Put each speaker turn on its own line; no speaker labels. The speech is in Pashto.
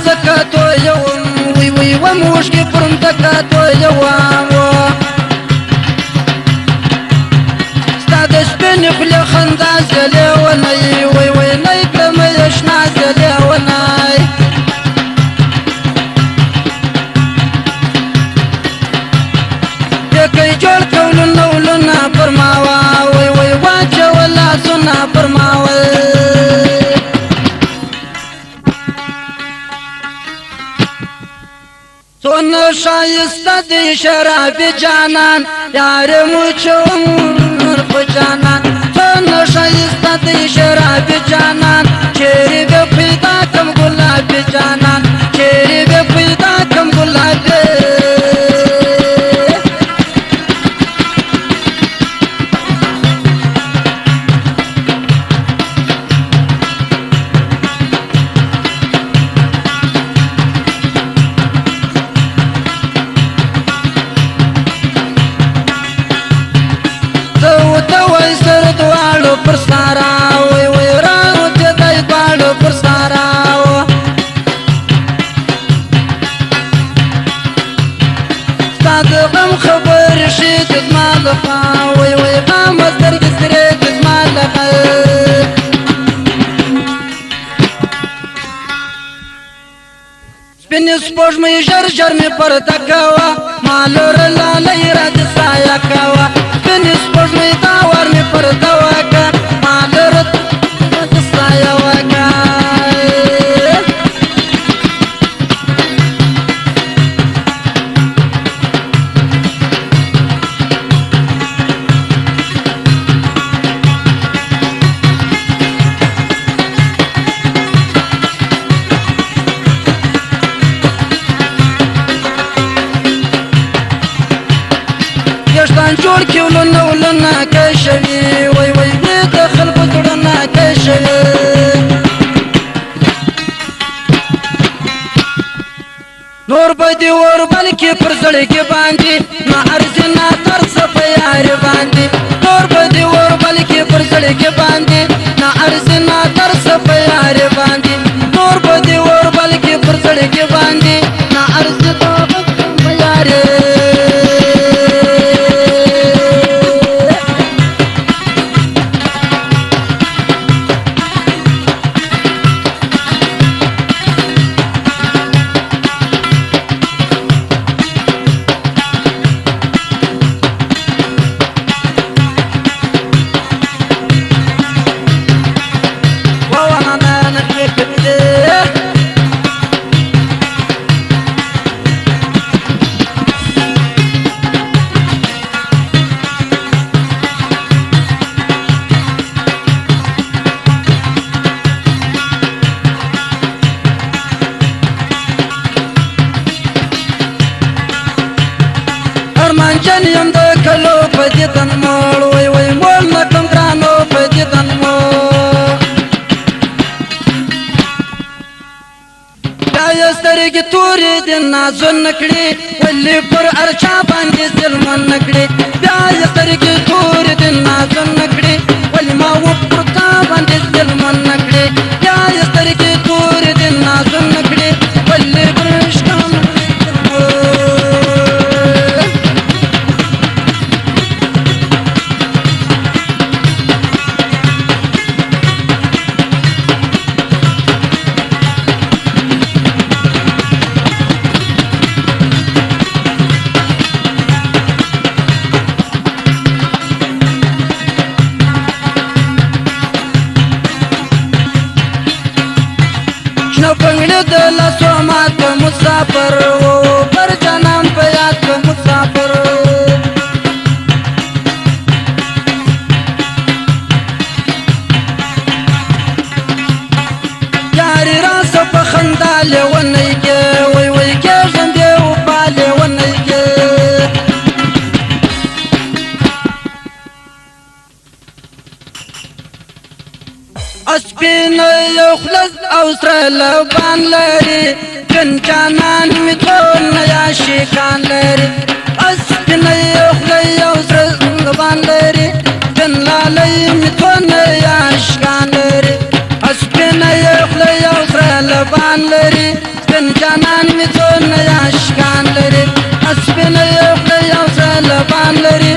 زکاتو یوم وی وی و موشکی پرم دکاتو یوم ستاد سپین خلی خندا زلی ونی وی وی نیکلم یشنا زلی ونی یکی جوړ کولو ولنا پرماوا وی وی واچه ولا سنا پرماوا سون شایسته دی شراب جانان یار مچور په جانان سون شایسته دی شراب جانان چیرې به پیدا کم ګلاب جانان چیرې به پیدا کم ګلاب پر سارا وی وی راو ته دای باړو پر سارا ستاد غم خبر شي د مال خوا وی وی قامت درګ سره د مال خوا سپین سپوږ مې جر جر مې پر تکوا مالور لالای را د سایا کوا سپین سپوږ مې تا ور مې پر توا یشتان جوړ کیولو نولنا کشوي وی وی د خلکو زړونه کشوي نور به دې ور بلکې پر زړګي باندې نه ارزي نه ترس په یار باندې نور به دې ور بلکې پر زړګي باندې نه ارزي نه ترس په یار باندې نور به دې ور بلکې پر زړګي باندې نه ارزي په یار جن یم د کلو په دې تن مول وی وی مول نکم ګرانو په دې تن مول بیا یې سترګې تورې د نازون نکړې ولې پر ارچا باندې ظلمون نکړې بیا یې سترګې تورې د نازون نکړې ولې ما و پر تا باندې ظلمون نکړې بیا یې سترګې تورې د نازون نکړې ولې پر شکم پنګړه د لاسو مات مسافر و پر جنم په یاد مسافر یاري راس په خندا لونی کې وای وای کې ژوندې و پاله ونی کې اسپین یو خلص او سره لبان لري جن جانان می ټول یا شیکان لري اسپین یو خلص او سره لبان لري جن لالای می ټول یا شیکان لري اسپین یو خلص او سره لبان لري سپین جانان می څو نه عاشقان لري سپین یو خدای یو ځلبان لري